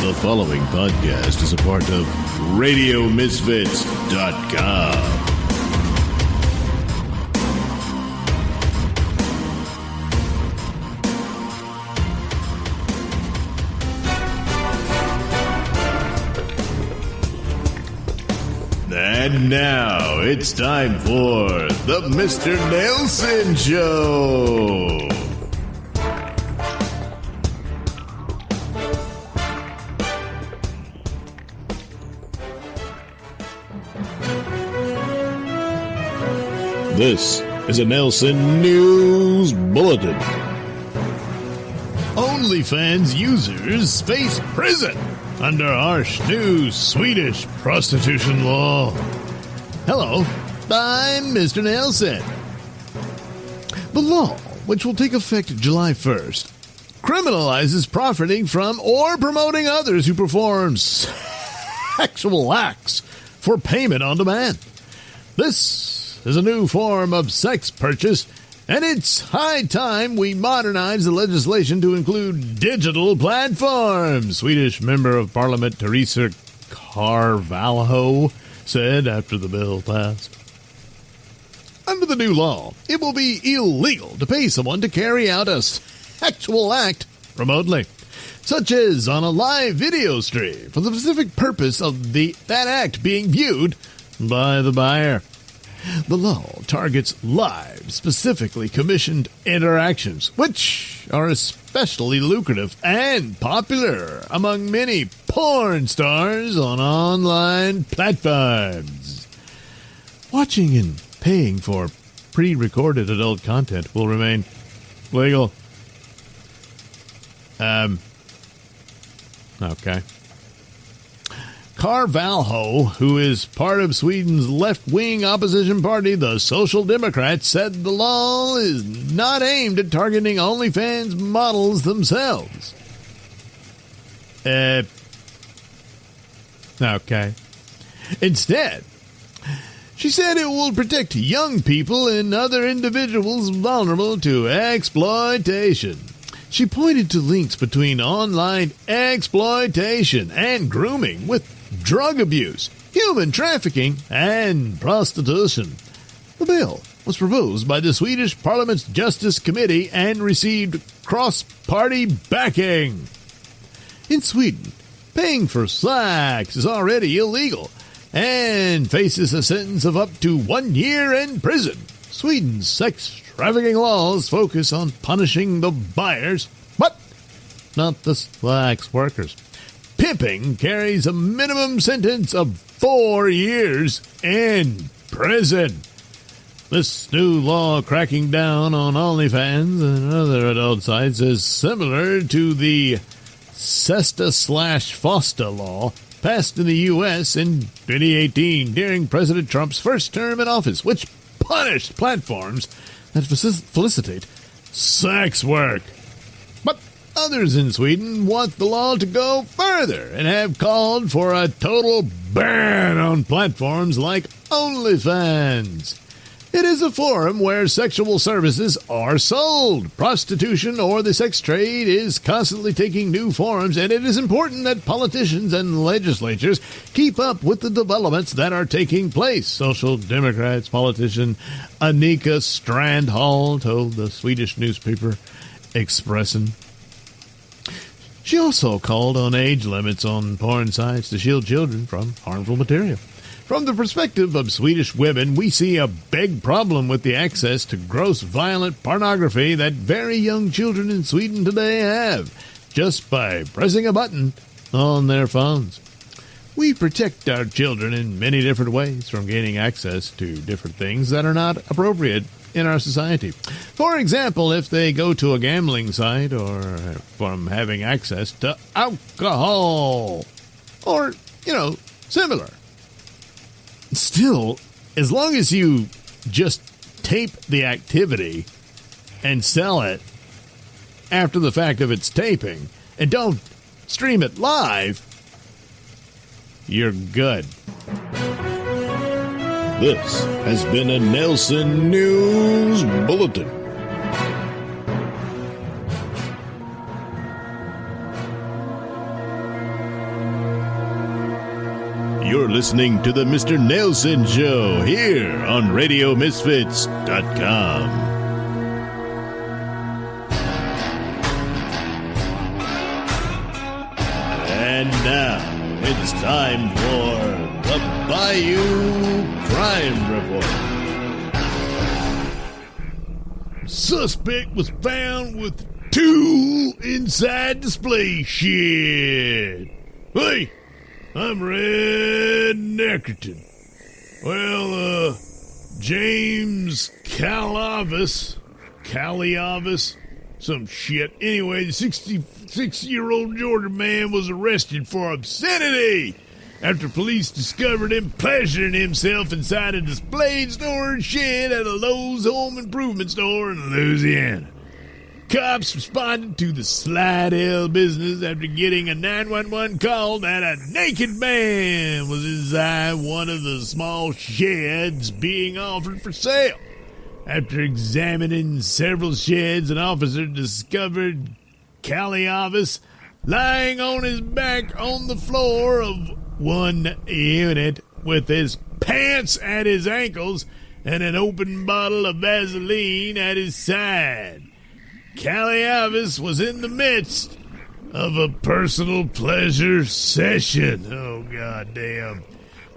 The following podcast is a part of RadioMisfits.com. And now it's time for the Mr. Nailsin Show. This is a Nailsin News Bulletin. OnlyFans users face prison under harsh new Swedish prostitution law. Hello, I'm Mr. Nailsin. The law, which will take effect July 1st, criminalizes profiting from or promoting others who perform sexual acts for payment on demand. This is a new form of sex purchase, and it's high time we modernize the legislation to include digital platforms, Swedish Member of Parliament Teresa Carvalho said after the bill passed. Under the new law, it will be illegal to pay someone to carry out a sexual act remotely, such as on a live video stream, for the specific purpose of that act being viewed by the buyer. The law targets live, specifically commissioned interactions, which are especially lucrative and popular among many porn stars on online platforms. Watching and paying for pre-recorded adult content will remain legal. Okay. Carvalho, who is part of Sweden's left-wing opposition party, the Social Democrats, said the law is not aimed at targeting OnlyFans models themselves. Okay. Instead, she said it will protect young people and other individuals vulnerable to exploitation. She pointed to links between online exploitation and grooming with drug abuse, human trafficking, and prostitution. The bill was proposed by the Swedish Parliament's Justice Committee and received cross-party backing. In Sweden, paying for sex is already illegal and faces a sentence of up to 1 year in prison. Sweden's sex trafficking laws focus on punishing the buyers, but not the sex workers. Pimping carries a minimum sentence of 4 years in prison. This new law cracking down on OnlyFans and other adult sites is similar to the SESTA/FOSTA law passed in the U.S. in 2018 during President Trump's first term in office, which punished platforms that facilitate sex work. But others in Sweden want the law to go further and have called for a total ban on platforms like OnlyFans. It is a forum where sexual services are sold. Prostitution or the sex trade is constantly taking new forms, and it is important that politicians and legislatures keep up with the developments that are taking place, Social Democrats politician Annika Strandhall told the Swedish newspaper Expressen. She also called on age limits on porn sites to shield children from harmful material. From the perspective of Swedish women, we see a big problem with the access to gross, violent pornography that very young children in Sweden today have, just by pressing a button on their phones. We protect our children in many different ways from gaining access to different things that are not appropriate in our society. For example, if they go to a gambling site, or from having access to alcohol, or, similar. Still, as long as you just tape the activity and sell it after the fact of its taping and don't stream it live, you're good. This has been a Nailsin News Bulletin. You're listening to the Mr. Nailsin Show here on RadioMisfits.com. And now it's time for the Bayou Crime Report. Suspect was found with 2 inside display shed. Hey, I'm Red Neckerton. Well, James Caliavis, some shit. Anyway, the 66-year-old Georgia man was arrested for obscenity after police discovered him pleasuring himself inside a display storage shed at a Lowe's home improvement store in Louisiana. Cops responded to the Slidell business after getting a 911 call that a naked man was inside one of the small sheds being offered for sale. After examining several sheds, an officer discovered Caliavis lying on his back on the floor of one unit with his pants at his ankles and an open bottle of Vaseline at his side. Caliavis was in the midst of a personal pleasure session. Oh, goddamn.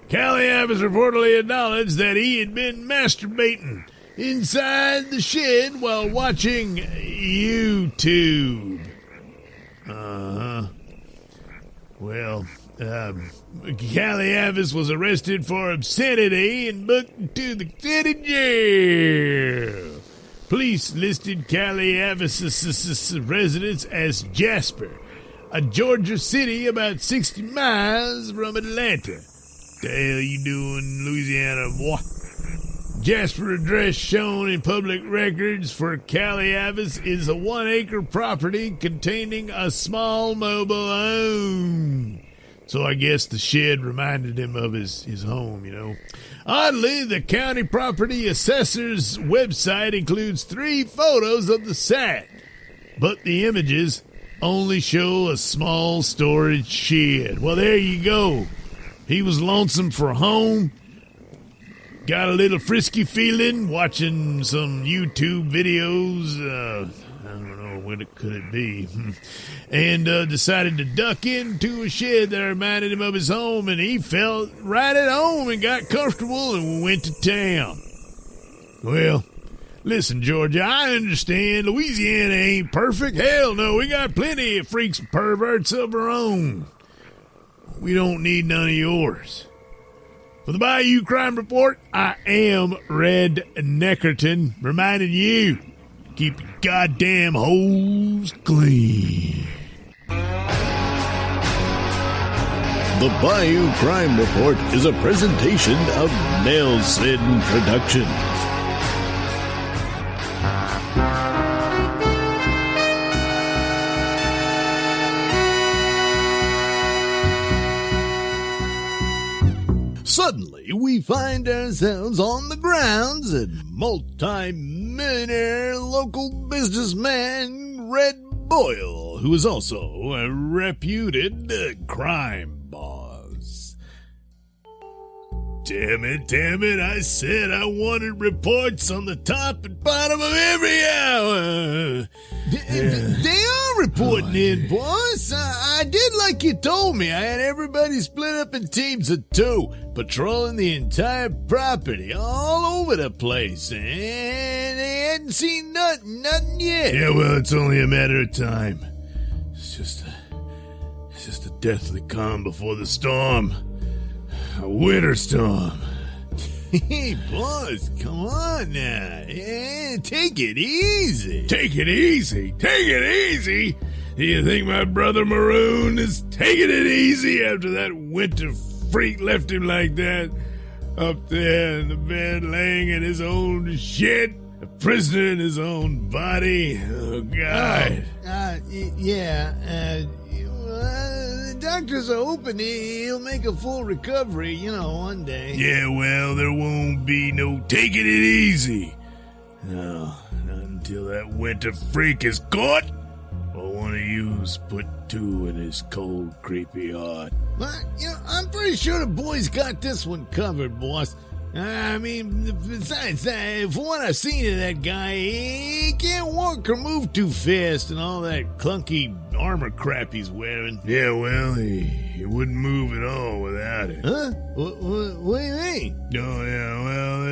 Caliavis reportedly acknowledged that he had been masturbating inside the shed while watching YouTube. Well, Caliavis was arrested for obscenity and booked to the city jail. Police listed Caliavis' residence as Jasper, a Georgia city about 60 miles from Atlanta. The hell you doing, Louisiana, boy? Jasper address shown in public records for Caliavis is a 1-acre property containing a small mobile home. So I guess the shed reminded him of his home, you know. Oddly, the county property assessor's website includes 3 photos of the site, but the images only show a small storage shed. Well, there you go. He was lonesome for home. Got a little frisky feeling watching some YouTube videos. I don't know, what could it be? And decided to duck into a shed that reminded him of his home, and he felt right at home and got comfortable and went to town. Well, listen, Georgia, I understand Louisiana ain't perfect. Hell no, we got plenty of freaks and perverts of our own. We don't need none of yours. For the Bayou Crime Report, I am Red Neckerton, reminding you, keep your goddamn holes clean. The Bayou Crime Report is a presentation of Nailsin Productions. Suddenly, we find ourselves on the grounds at multi-millionaire local businessman Red Boyle, who is also a reputed crime boss. Damn it, I said I wanted reports on the top and bottom of every hour. They are reporting in, boss. I did like you told me. I had everybody split up in teams of 2, patrolling the entire property, all over the place, and they hadn't seen nothing yet. Yeah, well, it's only a matter of time. It's just a deathly calm before the storm. A winter storm. Hey, boss, come on now. Yeah, take it easy. Take it easy? Do you think my brother Maroon is taking it easy after that winter freak left him like that? Up there in the bed, laying in his own shit, a prisoner in his own body. Oh, God. The doctors are hoping he'll make a full recovery, one day. Yeah, well, there won't be no taking it easy. No, not until that winter freak is caught or one of you's put two in his cold, creepy heart? Well, I'm pretty sure the boys got this one covered, boss. I mean, besides that, from what I've seen of that guy, he can't walk or move too fast and all that clunky armor crap he's wearing. Yeah, well, he wouldn't move at all without it. Huh? What do you mean? Oh, yeah, well,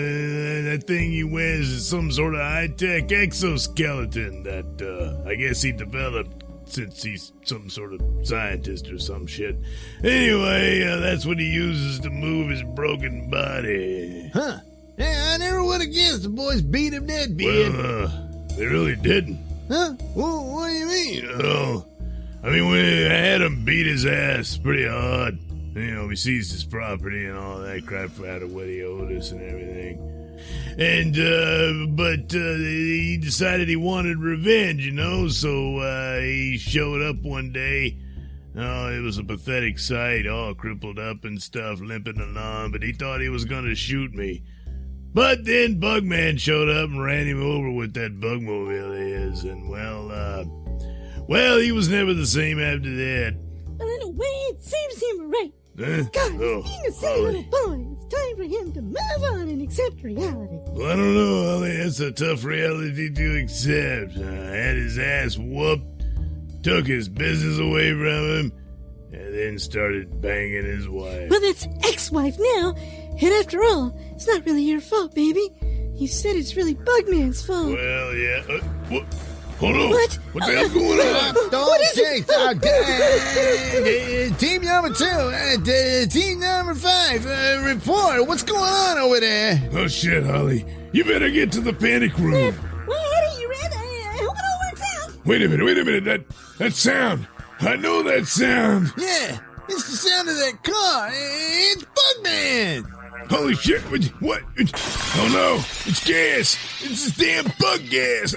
that thing he wears is some sort of high-tech exoskeleton that, I guess he developed since he's some sort of scientist or some shit. Anyway, that's what he uses to move his broken body. Huh. Yeah, I never would have guessed the boys beat him that bad. Well, they really didn't. Huh? Well, what do you mean? I mean, we had him beat his ass pretty hard. We seized his property and all that crap out of what he owed us and everything. And, but he decided he wanted revenge, so he showed up one day. Oh, it was a pathetic sight, all crippled up and stuff, limping along, but he thought he was going to shoot me. But then Bugman showed up and ran him over with that bugmobile of his, and, well, he was never the same after that. Well, in a way, it serves him right. Huh? God, Oh, being a silly little boy, it's time for him to move on and accept reality. Well, I don't know, Ollie. That's a tough reality to accept. I had his ass whooped, took his business away from him, and then started banging his wife. Well, that's ex-wife now. And after all, it's not really your fault, baby. You said it's really Bugman's fault. Well, yeah. What? Hold on. What? What the hell's going on? Team number 2, team number 5, report. What's going on over there? Oh, shit, Ollie. You better get to the panic room. Well, Eddie, you read? I hope it all works out. Wait a minute. That sound. I know that sound. Yeah, it's the sound of that car. It's Bugman. Holy shit. What? Oh, no. It's gas. It's this damn bug gas.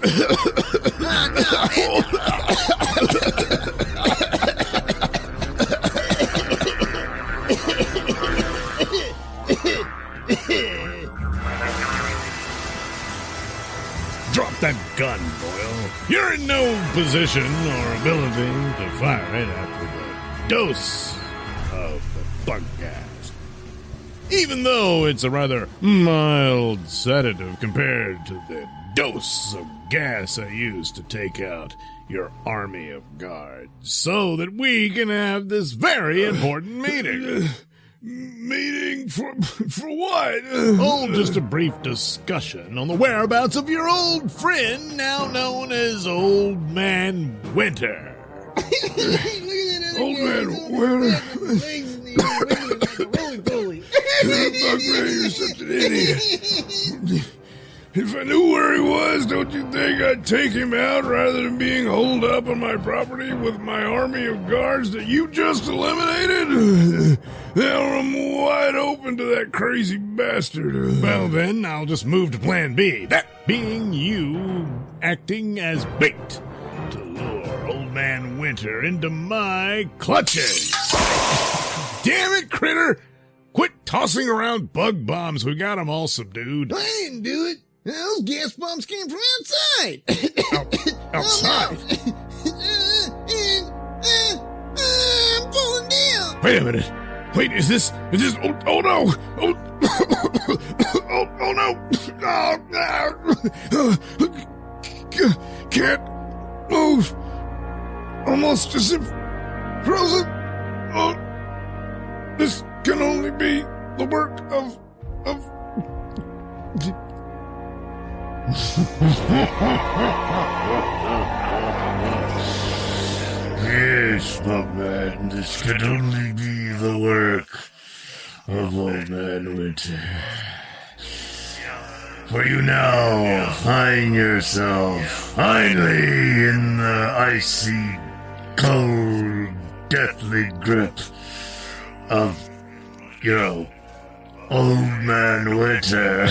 Drop that gun, Boyle. You're in no position or ability to fire it after the dose of the bug gas. Even though it's a rather mild sedative compared to the dose of gas I used to take out your army of guards, so that we can have this very important meeting. Meeting for what? Oh, just a brief discussion on the whereabouts of your old friend, now known as Old Man Winter. Old Man Winter. You're such an idiot. If I knew where he was, don't you think I'd take him out rather than being holed up on my property with my army of guards that you just eliminated? Now I'm wide open to that crazy bastard. Well, then, I'll just move to Plan B. That being you acting as bait to lure Old Man Winter into my clutches. Damn it, critter! Quit tossing around bug bombs. We got them all subdued. I didn't do it. Those gas bombs came from outside. Outside? I'm falling down. Wait a minute. Wait, is this, oh no. Oh no. Can't move. Almost as if frozen. Oh, this can only be the work of Yes, Bugman, this could only be the work of Old Man Winter. For you now find yourself finally in the icy, cold, deathly grip of, Old Man Winter.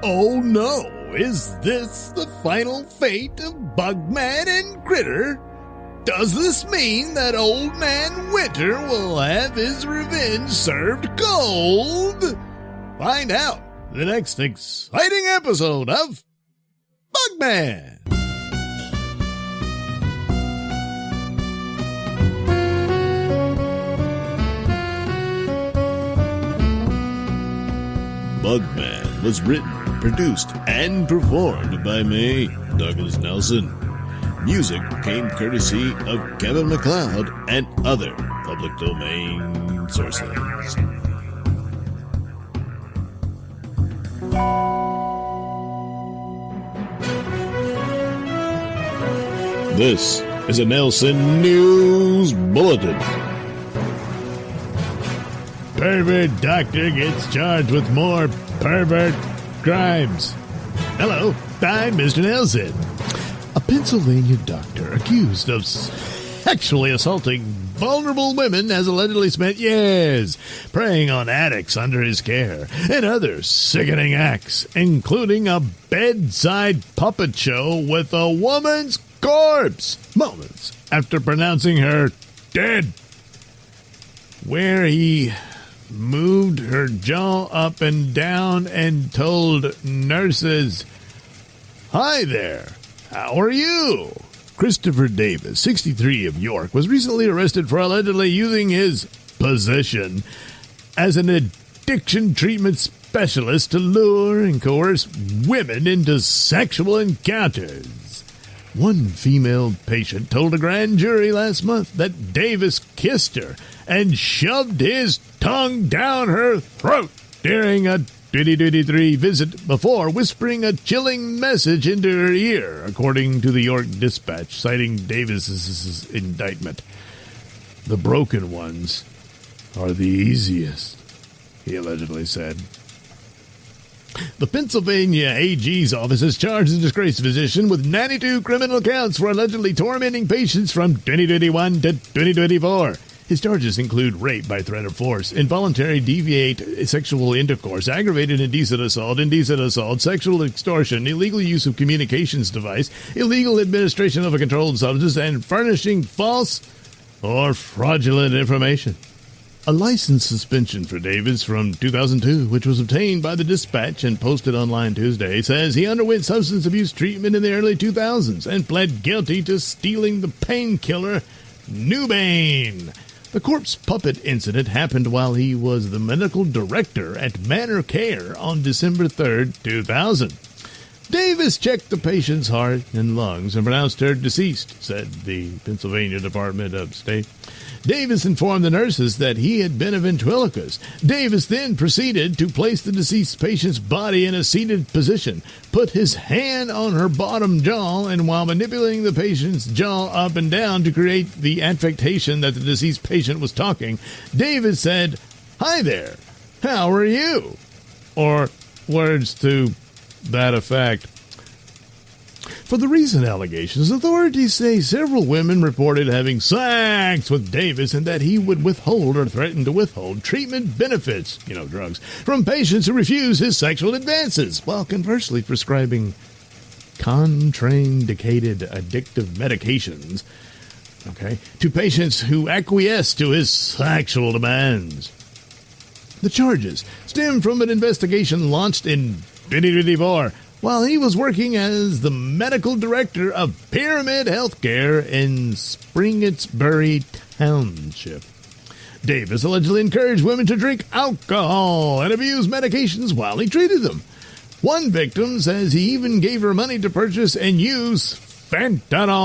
Oh no! Is this the final fate of Bugman and Critter? Does this mean that Old Man Winter will have his revenge served cold? Find out the next exciting episode of Bugman. Bugman was written, produced, and performed by me, Douglas Nailsin. Music came courtesy of Kevin MacLeod and other public domain sources. This is a Nailsin News Bulletin. Pervert doctor gets charged with more pervert crimes. Hello, I'm Mr. Nailsin. A Pennsylvania doctor accused of sexually assaulting vulnerable women has allegedly spent years preying on addicts under his care and other sickening acts, including a bedside puppet show with a woman's corpse moments after pronouncing her dead, where he moved her jaw up and down and told nurses, "Hi there, how are you?" Christopher Davis, 63 of York, was recently arrested for allegedly using his position as an addiction treatment specialist to lure and coerce women into sexual encounters. One female patient told a grand jury last month that Davis kissed her and shoved his tongue down her throat during a 2023 visit before whispering a chilling message into her ear, according to the York Dispatch, citing Davis's indictment. "The broken ones are the easiest," he allegedly said. The Pennsylvania AG's office has charged the disgraced physician with 92 criminal counts for allegedly tormenting patients from 2021 to 2024. His charges include rape by threat of force, involuntary deviate sexual intercourse, aggravated indecent assault, sexual extortion, illegal use of communications device, illegal administration of a controlled substance, and furnishing false or fraudulent information. A license suspension for Davis from 2002, which was obtained by the Dispatch and posted online Tuesday, says he underwent substance abuse treatment in the early 2000s and pled guilty to stealing the painkiller Nubane. The corpse puppet incident happened while he was the medical director at Manor Care on December 3rd, 2000. Davis checked the patient's heart and lungs and pronounced her deceased, said the Pennsylvania Department of State. Davis informed the nurses that he had been a ventriloquist. Davis then proceeded to place the deceased patient's body in a seated position, put his hand on her bottom jaw, and while manipulating the patient's jaw up and down to create the affectation that the deceased patient was talking, Davis said, "Hi there, how are you?" Or words to that effect. For the recent allegations, authorities say several women reported having sex with Davis and that he would withhold or threaten to withhold treatment benefits, drugs, from patients who refuse his sexual advances, while conversely prescribing contraindicated addictive medications, to patients who acquiesce to his sexual demands. The charges stem from an investigation launched in 2024 while he was working as the medical director of Pyramid Healthcare in Springettsbury Township. Davis allegedly encouraged women to drink alcohol and abuse medications while he treated them. One victim says he even gave her money to purchase and use fentanyl.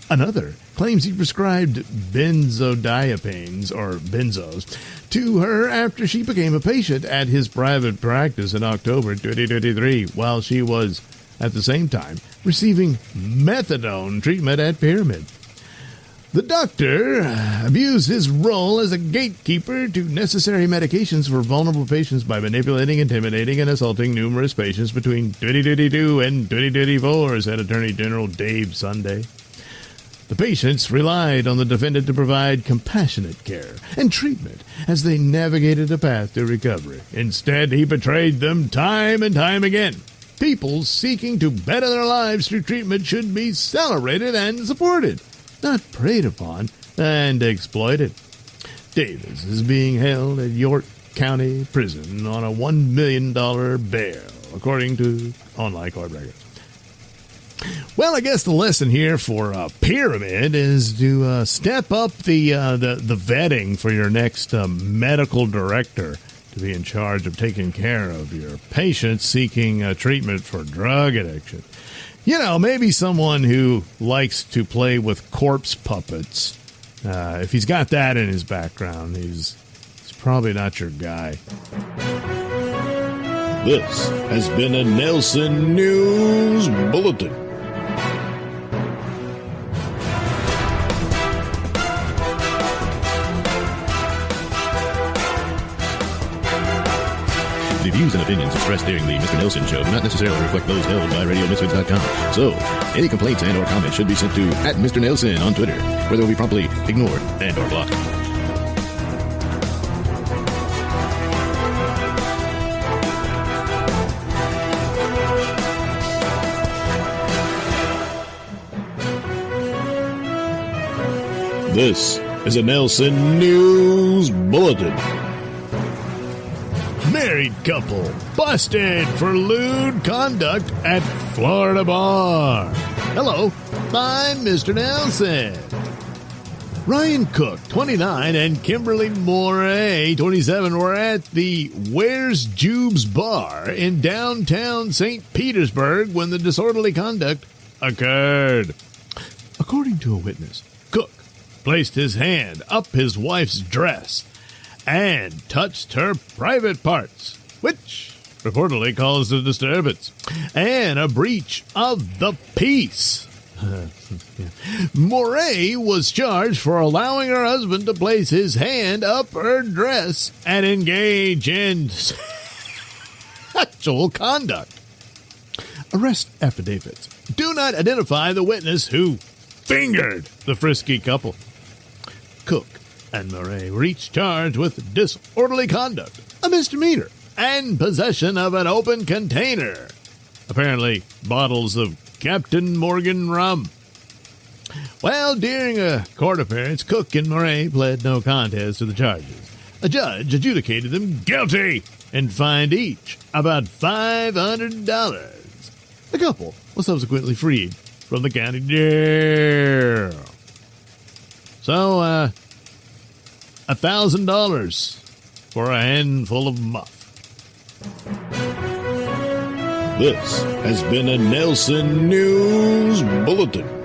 Another claims he prescribed benzodiazepines, or benzos, to her after she became a patient at his private practice in October 2023, while she was, at the same time, receiving methadone treatment at Pyramid. The doctor abused his role as a gatekeeper to necessary medications for vulnerable patients by manipulating, intimidating, and assaulting numerous patients between 2022 and 2024, said Attorney General Dave Sunday. The patients relied on the defendant to provide compassionate care and treatment as they navigated a path to recovery. Instead, he betrayed them time and time again. People seeking to better their lives through treatment should be celebrated and supported, not preyed upon and exploited. Davis is being held at York County Prison on a $1 million bail, according to online court records. Well, I guess the lesson here for Pyramid is to step up the vetting for your next medical director to be in charge of taking care of your patients seeking treatment for drug addiction. You know, maybe someone who likes to play with corpse puppets. If he's got that in his background, he's probably not your guy. This has been a Nailsin News Bulletin. The views and opinions expressed during the Mr. Nailsin Show do not necessarily reflect those held by RadioMisfits.com. So, any complaints and or comments should be sent to @MrNailsin on Twitter, where they will be promptly ignored and or blocked. This is a Nailsin News Bulletin. Married couple busted for lewd conduct at Florida bar. Hello, I'm Mr. Nailsin. Ryan Cook, 29, and Kimberly Moray, 27, were at the Where's Jubes bar in downtown St. Petersburg when the disorderly conduct occurred. According to a witness, Cook placed his hand up his wife's dress and touched her private parts, which reportedly caused a disturbance and a breach of the peace. Moray was charged for allowing her husband to place his hand up her dress and engage in sexual conduct. Arrest affidavits do not identify the witness who fingered the frisky couple. Cook and Moray were each charged with disorderly conduct, a misdemeanor, and possession of an open container, apparently bottles of Captain Morgan rum. Well, during a court appearance, Cook and Moray pled no contest to the charges. A judge adjudicated them guilty and fined each about $500. The couple was subsequently freed from the county jail. So, $1,000 for a handful of muff. This has been a Nailsin News Bulletin.